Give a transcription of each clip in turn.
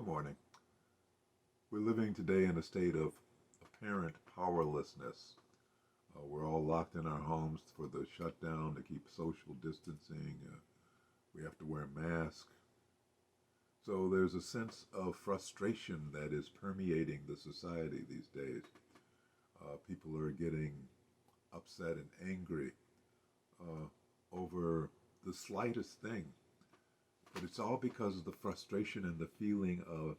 Good morning. We're living today in a state of apparent powerlessness. We're all locked in our homes for the shutdown to keep social distancing. We have to wear masks. So there's a sense of frustration that is permeating the society these days. People are getting upset and angry uh, over the slightest thing. But it's all because of the frustration and the feeling of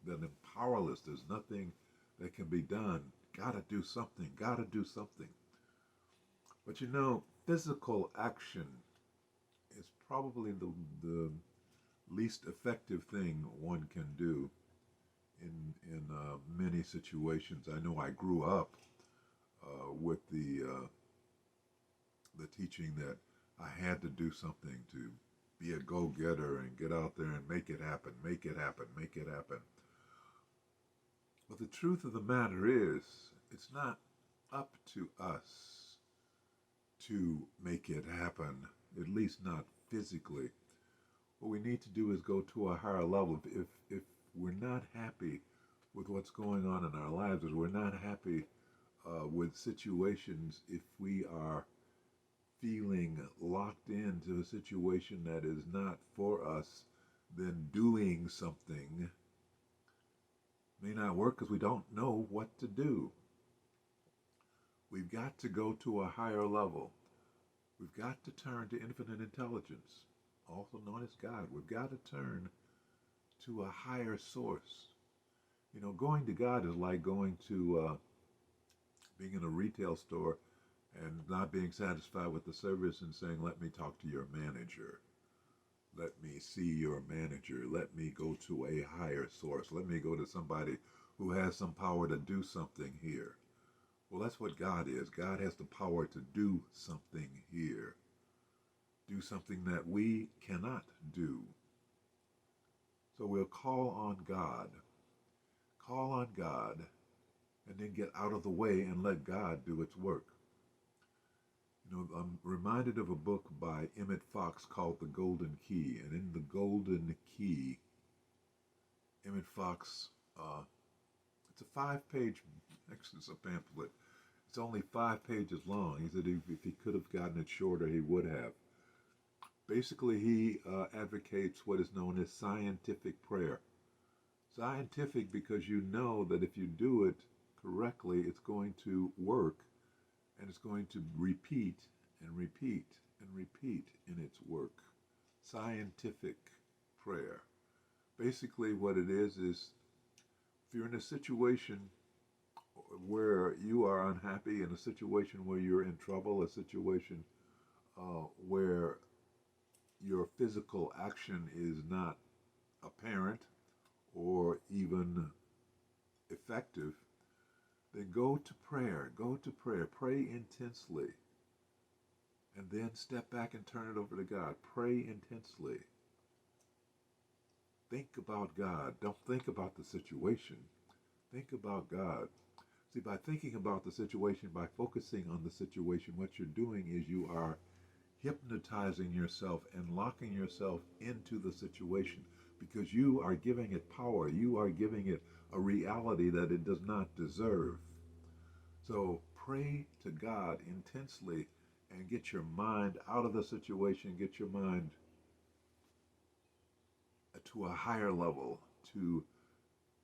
that I'm powerless. There's nothing that can be done. Gotta do something. Gotta do something. But physical action is probably the least effective thing one can do in many situations. I know I grew up with the teaching that I had to do something to be a go-getter and get out there and make it happen, make it happen, make it happen. But the truth of the matter is, it's not up to us to make it happen, at least not physically. What we need to do is go to a higher level. If we're not happy with what's going on in our lives, if we're not happy with situations, if we are feeling locked into a situation that is not for us, then doing something may not work because we don't know what to do. We've got to go to a higher level. We've got to turn to infinite intelligence, also known as God. We've got to turn to a higher source. Going to God is like going to being in a retail store and not being satisfied with the service and saying, let me talk to your manager. Let me see your manager. Let me go to a higher source. Let me go to somebody who has some power to do something here. Well, that's what God is. God has the power to do something here. Do something that we cannot do. So we'll call on God. Call on God and then get out of the way and let God do its work. I'm reminded of a book by Emmett Fox called The Golden Key. And in The Golden Key, Emmett Fox, it's a 5-page, actually it's a pamphlet. It's only 5 pages long. He said if he could have gotten it shorter, he would have. Basically, he advocates what is known as scientific prayer. Scientific because you know that if you do it correctly, it's going to work. And it's going to repeat and repeat and repeat in its work. Scientific prayer. Basically what it is if you're in a situation where you are unhappy, in a situation where you're in trouble, a situation where your physical action is not apparent or even effective, then go to prayer. Go to prayer. Pray intensely. And then step back and turn it over to God. Pray intensely. Think about God. Don't think about the situation. Think about God. See, by thinking about the situation, by focusing on the situation, what you're doing is you are hypnotizing yourself and locking yourself into the situation because you are giving it power. You are giving it a reality that it does not deserve. So pray to God intensely and get your mind out of the situation, get your mind to a higher level, to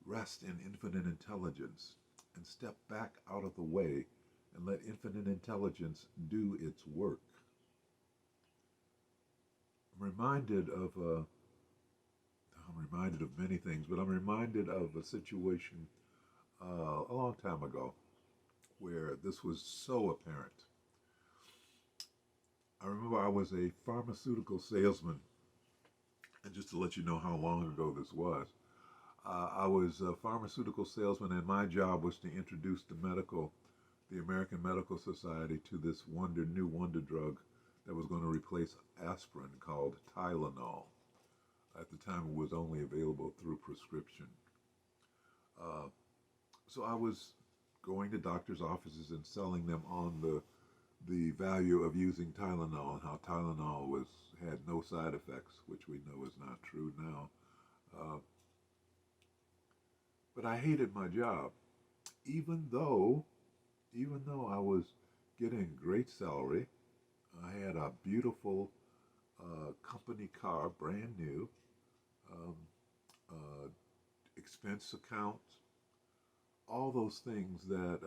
rest in infinite intelligence and step back out of the way and let infinite intelligence do its work. I'm reminded of many things, but I'm reminded of a situation a long time ago where this was so apparent. I remember I was a pharmaceutical salesman, and just to let you know how long ago this was, I was a pharmaceutical salesman, and my job was to introduce the American Medical Society to this new wonder drug that was going to replace aspirin called Tylenol. At the time, it was only available through prescription. Uh, so I was going to doctors' offices and selling them on the value of using Tylenol and how Tylenol had no side effects, which we know is not true now. Uh, But I hated my job, even though, even though I was getting great salary. I had a beautiful company car, brand new, um, uh, expense accounts, all those things that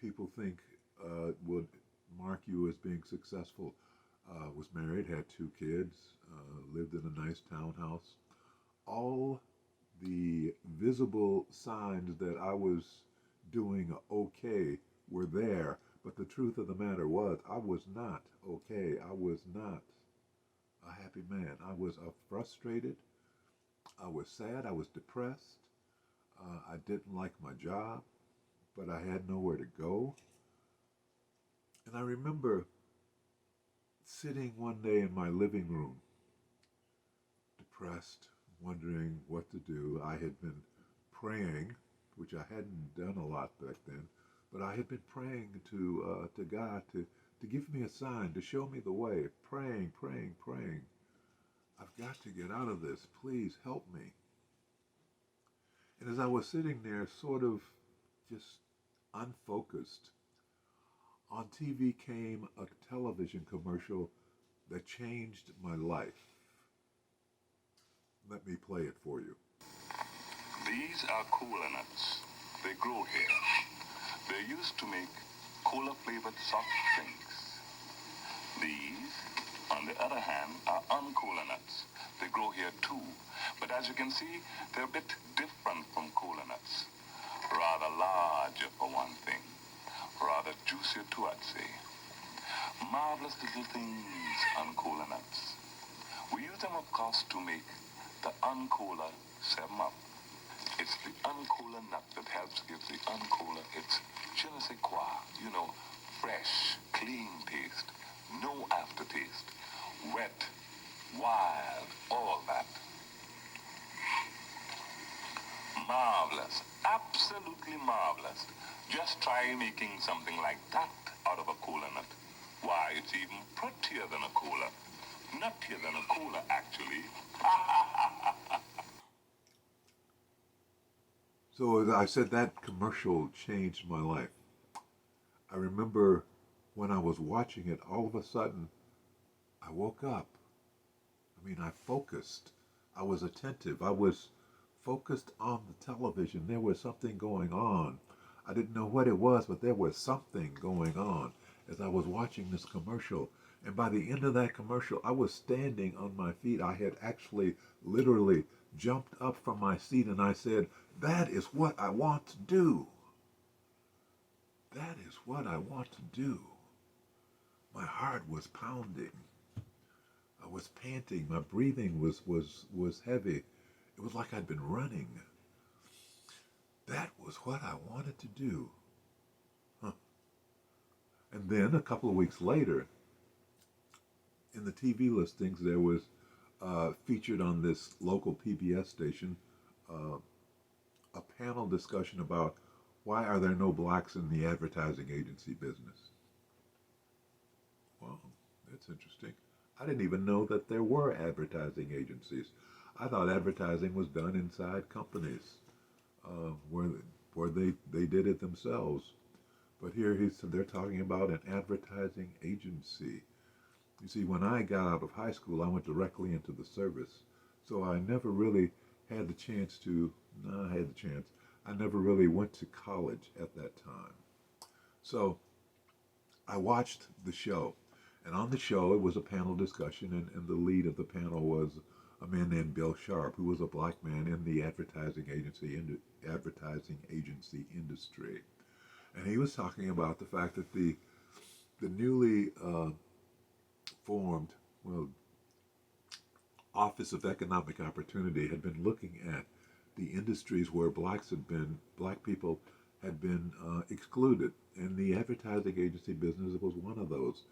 people think would mark you as being successful. Was married, had two kids, lived in a nice townhouse. All the visible signs that I was doing okay were there, but the truth of the matter was I was not okay. I was not a happy man. I was frustrated. I was sad. I was depressed. I didn't like my job, but I had nowhere to go. And I remember sitting one day in my living room, depressed, wondering what to do. I had been praying, which I hadn't done a lot back then, but I had been praying to God to give me a sign, to show me the way. Praying, praying, praying. I've got to get out of this. Please help me. And as I was sitting there, sort of just unfocused, on TV came a television commercial that changed my life. Let me play it for you. These are cola nuts. They grow here. They're used to make cola-flavored soft drinks. These, on the other hand, are uncola nuts. They grow here too, but as you can see, they're a bit different from cola nuts. Rather larger for one thing. Rather juicier too, I'd say. Marvelous little things, uncola nuts. We use them, of course, to make the uncola 7-Up. It's the uncola nut that helps give the uncola its je ne sais quoi, fresh, clean taste, no aftertaste, wet, wild, all that. Marvelous, absolutely marvelous. Just try making something like that out of a cola nut. Why, it's even prettier than a cola. Nuttier than a cola, actually. So as I said, that commercial changed my life. I remember when I was watching it, all of a sudden, I woke up. I focused. I was attentive. I was focused on the television. There was something going on. I didn't know what it was, but there was something going on as I was watching this commercial. And by the end of that commercial, I was standing on my feet. I had actually literally jumped up from my seat and I said, that is what I want to do. That is what I want to do. My heart was pounding. I was panting. My breathing was heavy. It was like I'd been running. That was what I wanted to do. Huh. And then a couple of weeks later, in the TV listings, there was featured on this local PBS station uh, a panel discussion about why are there no blacks in the advertising agency business. Well, that's interesting. I didn't even know that there were advertising agencies. I thought advertising was done inside companies where they did it themselves. But here they're talking about an advertising agency. You see, when I got out of high school, I went directly into the service. So I never really had the chance to, no, I had the chance. I never really went to college at that time. So I watched the show. And on the show, it was a panel discussion, and the lead of the panel was a man named Bill Sharp, who was a black man in the advertising agency industry. And he was talking about the fact that the newly formed, well, Office of Economic Opportunity had been looking at the industries where black people had been excluded, and the advertising agency business was one of those.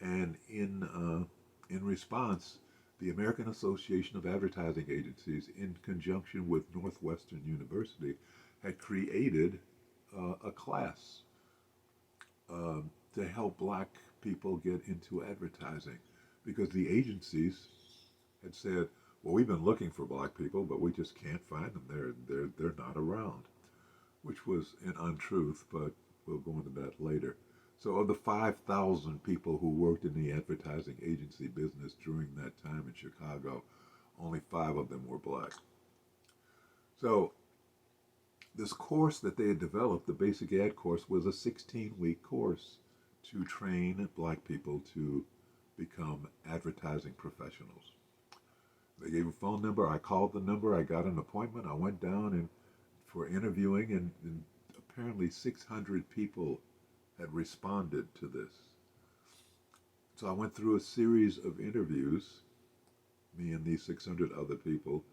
And in response, the American Association of Advertising Agencies, in conjunction with Northwestern University, had created a class to help black people get into advertising, because the agencies had said, well, we've been looking for black people, but we just can't find them. They're not around, which was an untruth, but we'll go into that later. So, of the 5,000 people who worked in the advertising agency business during that time in Chicago, only 5 of them were black. So, this course that they had developed, the basic ad course, was a 16-week course to train black people to become advertising professionals. They gave a phone number. I called the number. I got an appointment. I went down and for interviewing, and apparently 600 people had responded to this. So I went through a series of interviews, me and these 600 other people,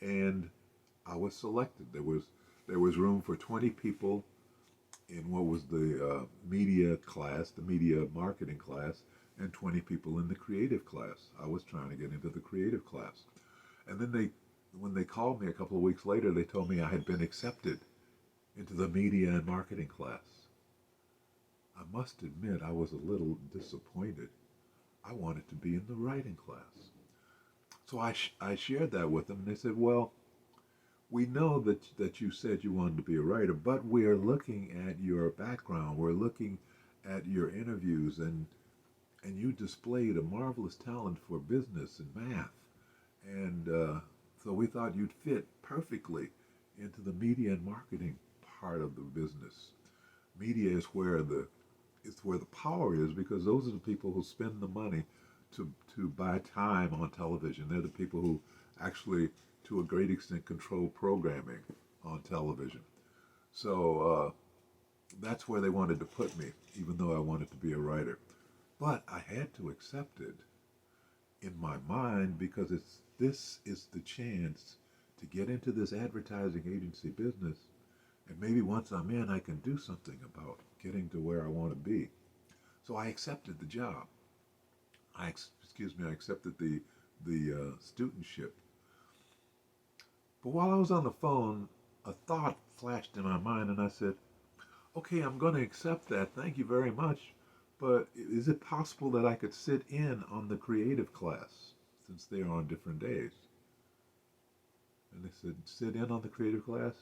and I was selected. There was room for 20 people in what was the media class, the media marketing class, and 20 people in the creative class. I was trying to get into the creative class. And then when they called me a couple of weeks later, they told me I had been accepted into the media and marketing class. I must admit, I was a little disappointed. I wanted to be in the writing class. So I shared that with them, and they said, well, we know that you said you wanted to be a writer, but we're looking at your background. We're looking at your interviews, and you displayed a marvelous talent for business and math. And so we thought you'd fit perfectly into the media and marketing part of the business. Media is where the power is, because those are the people who spend the money to buy time on television. They're the people who actually, to a great extent, control programming on television. So that's where they wanted to put me, even though I wanted to be a writer. But I had to accept it in my mind, because this is the chance to get into this advertising agency business, and maybe once I'm in, I can do something about getting to where I want to be. So I accepted the job. I accepted the studentship. But while I was on the phone, a thought flashed in my mind, and I said, okay, I'm going to accept that. Thank you very much. But is it possible that I could sit in on the creative class, since they are on different days? And they said, sit in on the creative class?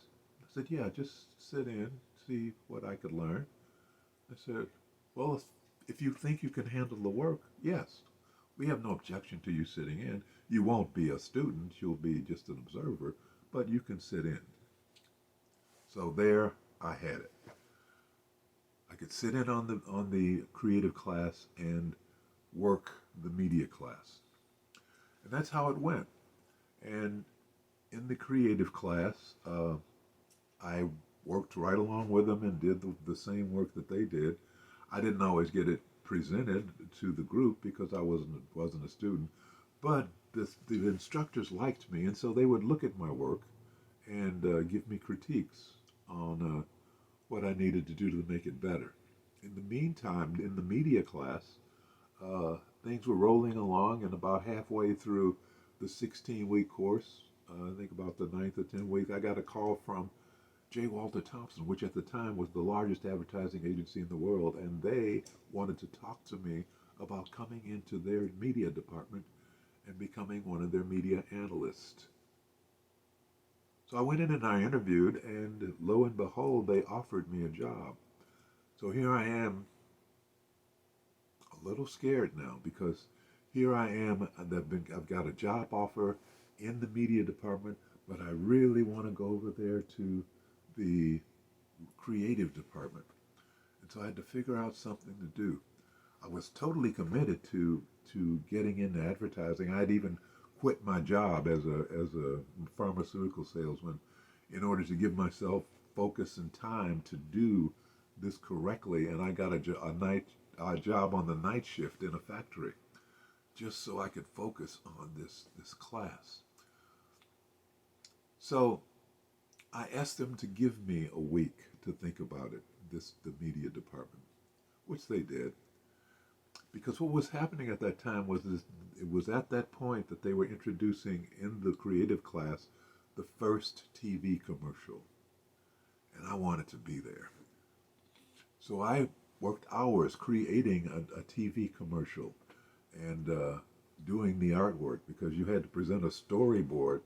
I said, yeah, just sit in, see what I could learn. I said, well, if you think you can handle the work, yes. We have no objection to you sitting in. You won't be a student, you'll be just an observer, but you can sit in. So there I had it. I could sit in on the creative class and work the media class. And that's how it went. And in the creative class, I worked right along with them and did the same work that they did. I didn't always get it presented to the group because I wasn't a student, but the instructors liked me, and so they would look at my work and give me critiques on what I needed to do to make it better. In the meantime, in the media class, things were rolling along, and about halfway through the 16-week course, I think about the 9th or 10th week, I got a call from J. Walter Thompson, which at the time was the largest advertising agency in the world, and they wanted to talk to me about coming into their media department and becoming one of their media analysts. So I went in and I interviewed, and lo and behold, they offered me a job. So here I am, a little scared now, because here I am, I've got a job offer in the media department, but I really want to go over there to the creative department. And so I had to figure out something to do. I was totally committed to getting into advertising. I'd even quit my job as a pharmaceutical salesman in order to give myself focus and time to do this correctly. And I got a job on the night shift in a factory, just so I could focus on this class. So I asked them to give me a week to think about it, the media department, which they did. Because what was happening at that time was it was at that point that they were introducing in the creative class the first TV commercial. And I wanted to be there. So I worked hours creating a TV commercial. And doing the artwork, because you had to present a storyboard,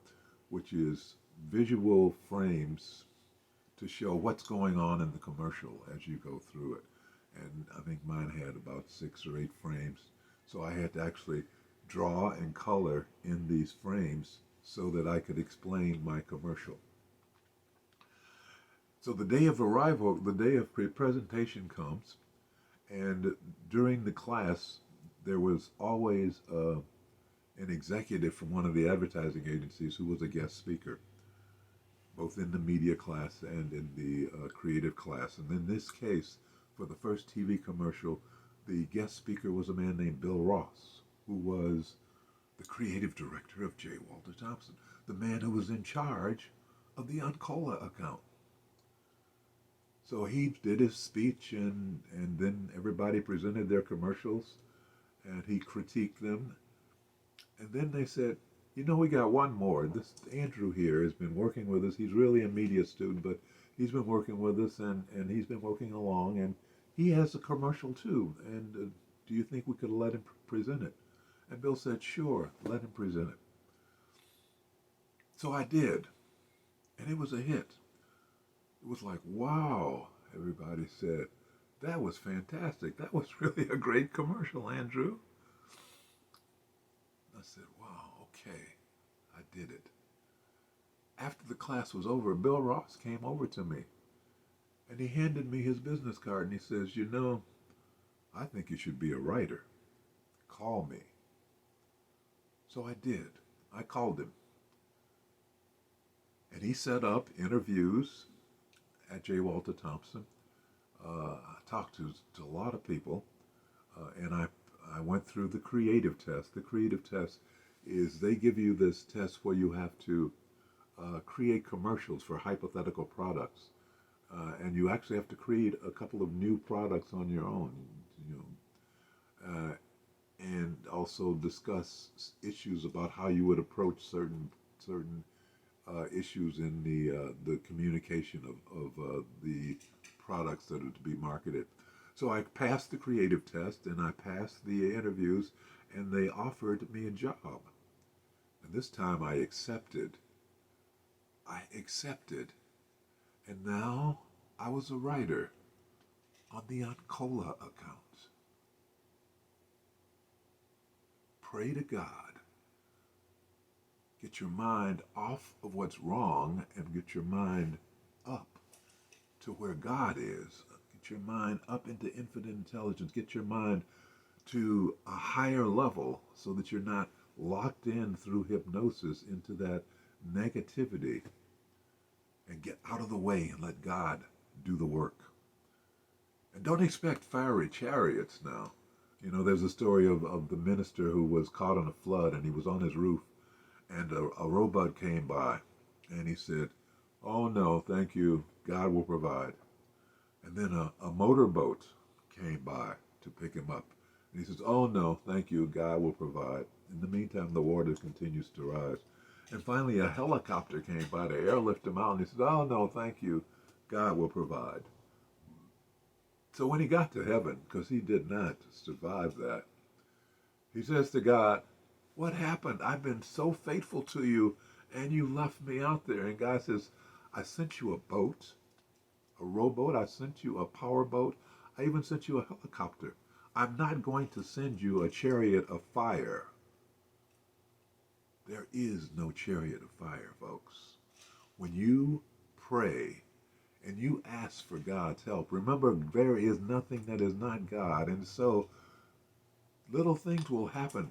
which is visual frames to show what's going on in the commercial as you go through it. And I think mine had about 6 or 8 frames. So I had to actually draw and color in these frames so that I could explain my commercial. So the day of arrival, the day of presentation comes, and during the class, there was always an executive from one of the advertising agencies who was a guest speaker, both in the media class and in the creative class. And in this case, for the first TV commercial, the guest speaker was a man named Bill Ross, who was the creative director of J. Walter Thompson, the man who was in charge of the Uncola account. So he did his speech, and then everybody presented their commercials, and he critiqued them. And then they said, you know, we got one more. This Andrew here has been working with us. He's really a media student, but he's been working with us, and he's been working along, and he has a commercial too. And do you think we could let him present it? And Bill said, sure, let him present it. So I did, and it was a hit. It was like, wow, everybody said, that was fantastic. That was really a great commercial, Andrew. I said, wow, okay, I did it. After the class was over, Bill Ross came over to me, and he handed me his business card, and he says, you know, I think you should be a writer. Call me. So I did. I called him. And he set up interviews at J. Walter Thompson. I talked to a lot of people, and I went through the creative test. The creative test is they give you this test where you have to create commercials for hypothetical products. And you actually have to create a couple of new products on your own, and also discuss issues about how you would approach certain issues in the communication of the products that are to be marketed. So I passed the creative test, and I passed the interviews, and they offered me a job. And this time I accepted. And now I was a writer on the Uncola account. Pray to God. Get your mind off of what's wrong and get your mind up to where God is. Get your mind up into infinite intelligence. Get your mind to a higher level so that you're not locked in through hypnosis into that negativity, and get out of the way and let God do the work. And don't expect fiery chariots now. You know, there's a story of the minister who was caught in a flood, and he was on his roof, and a rowboat came by, and he said, oh no, thank you, God will provide. And then a motorboat came by to pick him up, and he says, oh no, thank you, God will provide. In the meantime, the water continues to rise. And finally, a helicopter came by to airlift him out, and he said, oh no, thank you, God will provide. So when he got to heaven, because he did not survive that, he says to God, what happened? I've been so faithful to you, and you left me out there. And God says, I sent you a boat, a rowboat. I sent you a power boat. I even sent you a helicopter. I'm not going to send you a chariot of fire. There is no chariot of fire, folks. When you pray and you ask for God's help, remember, there is nothing that is not God. And so little things will happen.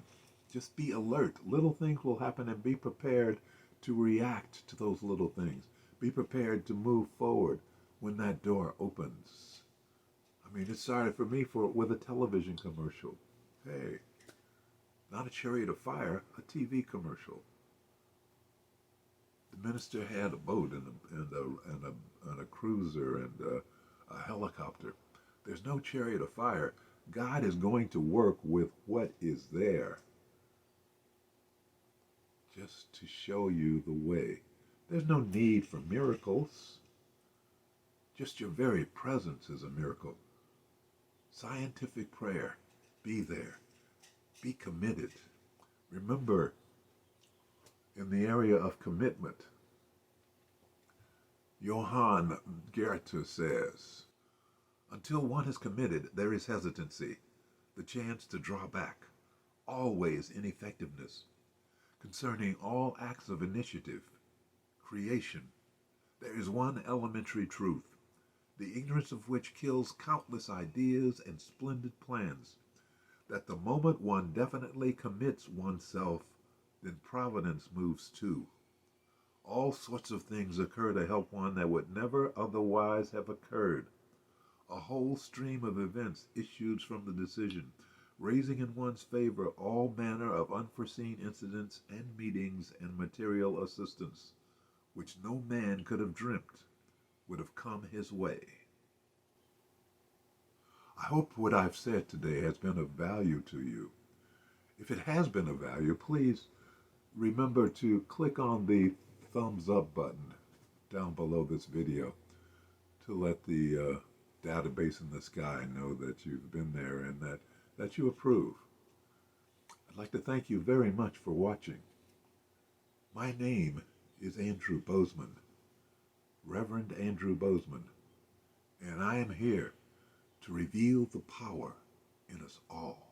Just be alert. Little things will happen, and be prepared to react to those little things. Be prepared to move forward when that door opens. I mean, it started for me with a television commercial. Hey, not a chariot of fire, a TV commercial. The minister had a boat and a cruiser and a helicopter. There's no chariot of fire. God is going to work with what is there, just to show you the way. There's no need for miracles. Just your very presence is a miracle. Scientific prayer. Be there. Be committed. Remember, in the area of commitment, Johann Goethe says, until one is committed, there is hesitancy, the chance to draw back, always ineffectiveness. Concerning all acts of initiative, creation, there is one elementary truth, the ignorance of which kills countless ideas and splendid plans, that the moment one definitely commits oneself, then providence moves too. All sorts of things occur to help one that would never otherwise have occurred. A whole stream of events issues from the decision, raising in one's favor all manner of unforeseen incidents and meetings and material assistance, which no man could have dreamt would have come his way. I hope what I've said today has been of value to you. If it has been of value, please remember to click on the thumbs up button down below this video to let the database in the sky know that you've been there and that you approve. I'd like to thank you very much for watching. My name is Andrew Bozeman, Reverend Andrew Bozeman, and I am here to reveal the power in us all.